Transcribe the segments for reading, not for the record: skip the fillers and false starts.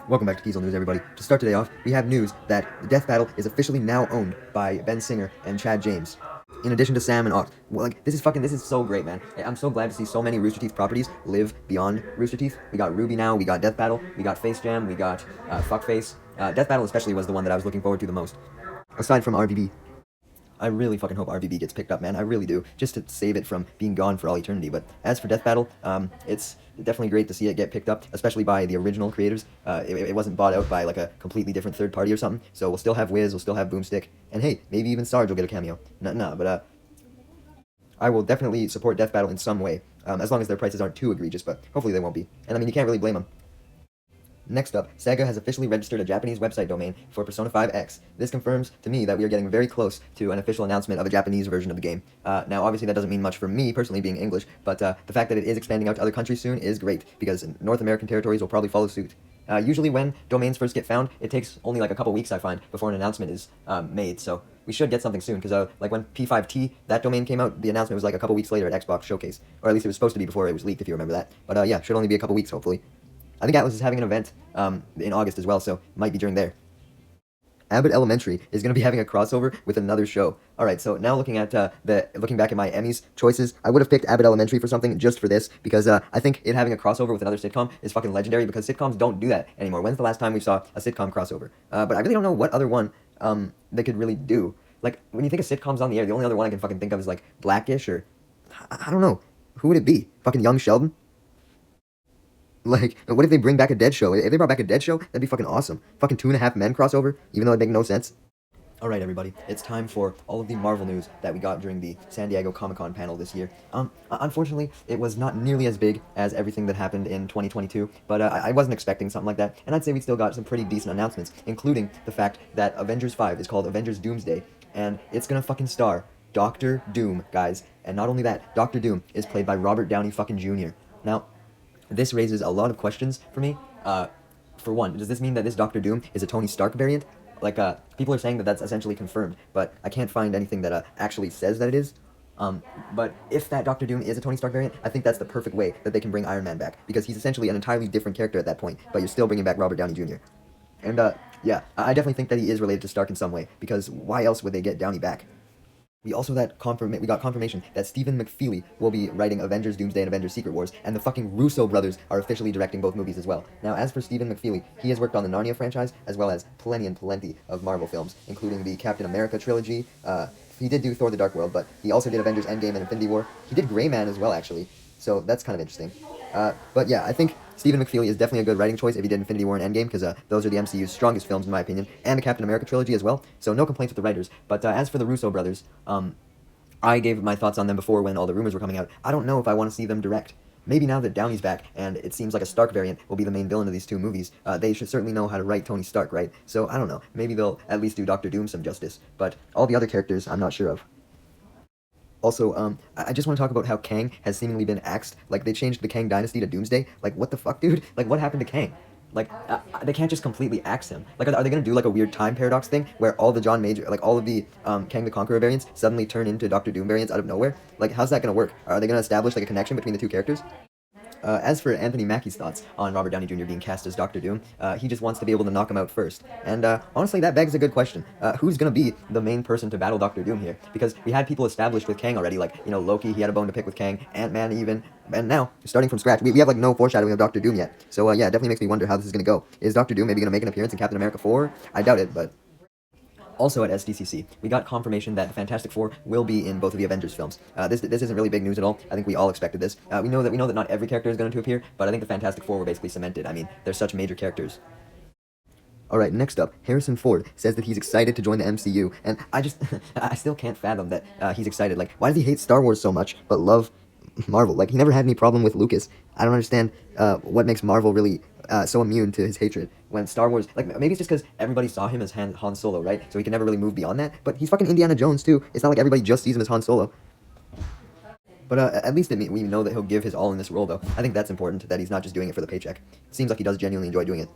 Welcome back to Diesel News, everybody. To start today off, we have news that the Death Battle is officially now owned by Ben Singer and Chad James, in addition to Sam and Ox. Well, this is so great, man. I'm so glad to see so many Rooster Teeth properties live beyond Rooster Teeth. We got Ruby now, we got Death Battle, we got Face Jam, we got Fuckface. Death Battle especially was the one that I was looking forward to the most, aside from RVB. I really fucking hope RVB gets picked up, man. I really do, just to save it from being gone for all eternity. But as for Death Battle, it's definitely great to see it get picked up, especially by the original creators. It wasn't bought out by like a completely different third party or something. So we'll still have Wiz, we'll still have Boomstick, and hey, maybe even Sarge will get a cameo. But I will definitely support Death Battle in some way, as long as their prices aren't too egregious. But hopefully they won't be. And I mean, you can't really blame them. Next up, Sega has officially registered a Japanese website domain for Persona 5X. This confirms to me that we are getting very close to an official announcement of a Japanese version of the game. Now, obviously that doesn't mean much for me, personally, being English, but the fact that it is expanding out to other countries soon is great, because North American territories will probably follow suit. Usually when domains first get found, it takes only like a couple weeks, I find, before an announcement is made, so we should get something soon, because like when P5T, that domain came out, the announcement was like a couple weeks later at Xbox Showcase, or at least it was supposed to be before it was leaked, if you remember that. But yeah, should only be a couple weeks, hopefully. I think Atlas is having an event in August as well, so might be during there. Abbott Elementary is going to be having a crossover with another show. Alright, so now looking at looking back at my Emmys choices, I would have picked Abbott Elementary for something just for this, because I think it having a crossover with another sitcom is fucking legendary, because sitcoms don't do that anymore. When's the last time we saw a sitcom crossover? But I really don't know what other one they could really do. Like, when you think of sitcoms on the air, the only other one I can fucking think of is like Blackish, or I don't know. Who would it be? Fucking Young Sheldon? Like, what if they bring back a Dead Show? If they brought back a Dead Show, that'd be fucking awesome. Fucking 2.5 Men crossover, even though it'd make no sense. Alright, everybody, it's time for all of the Marvel news that we got during the San Diego Comic-Con panel this year. Unfortunately, it was not nearly as big as everything that happened in 2022, but I wasn't expecting something like that, and I'd say we still got some pretty decent announcements, including the fact that Avengers 5 is called Avengers Doomsday, and it's gonna fucking star Doctor Doom, guys. And not only that, Doctor Doom is played by Robert Downey fucking Jr. Now, this raises a lot of questions for me. For one, does this mean that this Doctor Doom is a Tony Stark variant? Like, people are saying that that's essentially confirmed, but I can't find anything that actually says that it is. But if that Doctor Doom is a Tony Stark variant, I think that's the perfect way that they can bring Iron Man back, because he's essentially an entirely different character at that point, but you're still bringing back Robert Downey Jr. And, yeah, I definitely think that he is related to Stark in some way, because why else would they get Downey back? We got confirmation that Stephen McFeely will be writing Avengers Doomsday and Avengers Secret Wars, and the fucking Russo brothers are officially directing both movies as well. Now, as for Stephen McFeely, he has worked on the Narnia franchise, as well as plenty and plenty of Marvel films, including the Captain America trilogy. He did do Thor the Dark World, but he also did Avengers Endgame and Infinity War. He did Gray Man as well, actually, so that's kind of interesting. But yeah, I think Stephen McFeely is definitely a good writing choice if he did Infinity War and Endgame, because those are the MCU's strongest films in my opinion, and the Captain America trilogy as well, so no complaints with the writers. But as for the Russo brothers, I gave my thoughts on them before when all the rumors were coming out. I don't know if I want to see them direct. Maybe now that Downey's back, and it seems like a Stark variant will be the main villain of these two movies, they should certainly know how to write Tony Stark, right? So, I don't know. Maybe they'll at least do Doctor Doom some justice. But all the other characters, I'm not sure of. Also, I just want to talk about how Kang has seemingly been axed. Like, they changed the Kang Dynasty to Doomsday. Like, what the fuck, dude? Like, what happened to Kang? Like, they can't just completely axe him. Like, are they gonna do, like, a weird time paradox thing, where all the all of the, Kang the Conqueror variants suddenly turn into Doctor Doom variants out of nowhere? Like, how's that gonna work? Are they gonna establish, like, a connection between the two characters? As for Anthony Mackie's thoughts on Robert Downey Jr. being cast as Doctor Doom, he just wants to be able to knock him out first. And honestly, that begs a good question. Who's going to be the main person to battle Doctor Doom here? Because we had people established with Kang already, like, you know, Loki, he had a bone to pick with Kang, Ant-Man even, and now, starting from scratch, we have, like, no foreshadowing of Doctor Doom yet. So, yeah, it definitely makes me wonder how this is going to go. Is Doctor Doom maybe going to make an appearance in Captain America 4? I doubt it, but... Also at SDCC, we got confirmation that the Fantastic Four will be in both of the Avengers films. This isn't really big news at all. I think we all expected this. We know that not every character is going to appear, but I think the Fantastic Four were basically cemented. I mean, they're such major characters. Alright, next up, Harrison Ford says that he's excited to join the MCU, and I still can't fathom that he's excited. Like, why does he hate Star Wars so much, but love Marvel? Like, he never had any problem with Lucas. I don't understand what makes Marvel really so immune to his hatred, when Star Wars, like, maybe it's just because everybody saw him as Han Solo, right? So he can never really move beyond that, but he's fucking Indiana Jones too. It's not like everybody just sees him as Han Solo. But at least we know that he'll give his all in this role, though. I think that's important, that he's not just doing it for the paycheck. It seems like he does genuinely enjoy doing it.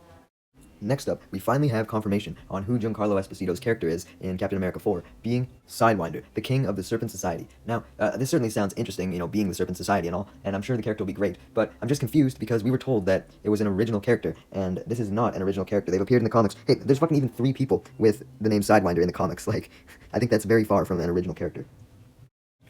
Next up, we finally have confirmation on who Giancarlo Esposito's character is in Captain America 4, being Sidewinder, the king of the Serpent Society. Now, this certainly sounds interesting, being the Serpent Society and all, and I'm sure the character will be great, but I'm just confused because we were told that it was an original character, and this is not an original character. They've appeared in the comics. Hey, there's fucking even 3 people with the name Sidewinder in the comics. Like, I think that's very far from an original character.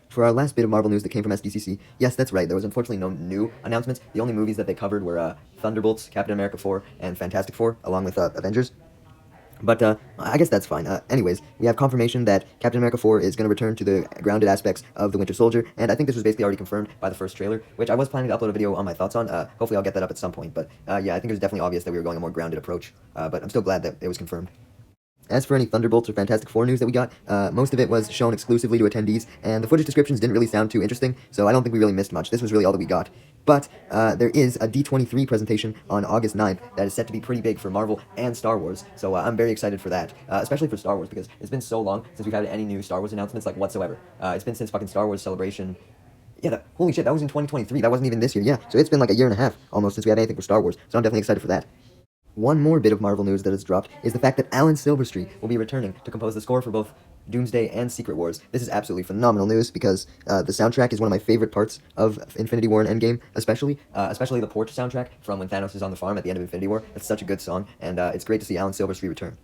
For our last bit of Marvel news that came from SDCC, yes, that's right, there was unfortunately no new announcements. The only movies that they covered were Thunderbolts, Captain America 4, and Fantastic Four, along with Avengers. But I guess that's fine. Anyways, we have confirmation that Captain America 4 is going to return to the grounded aspects of the Winter Soldier, and I think this was basically already confirmed by the first trailer, which I was planning to upload a video on my thoughts on. Hopefully I'll get that up at some point, but yeah, I think it was definitely obvious that we were going a more grounded approach, but I'm still glad that it was confirmed. As for any Thunderbolts or Fantastic Four news that we got, most of it was shown exclusively to attendees, and the footage descriptions didn't really sound too interesting, so I don't think we really missed much. This was really all that we got. But there is a D23 presentation on August 9th that is set to be pretty big for Marvel and Star Wars, so I'm very excited for that, especially for Star Wars, because it's been so long since we've had any new Star Wars announcements, like, whatsoever. It's been since fucking Star Wars Celebration. Yeah, holy shit, that was in 2023, that wasn't even this year, yeah, so it's been like a year and a half, almost, since we had anything for Star Wars, so I'm definitely excited for that. One more bit of Marvel news that has dropped is the fact that Alan Silverstein will be returning to compose the score for both Doomsday and Secret Wars. This is absolutely phenomenal news because the soundtrack is one of my favorite parts of Infinity War and Endgame, especially the Porch soundtrack from when Thanos is on the farm at the end of Infinity War. It's such a good song, and it's great to see Alan Silverstein return.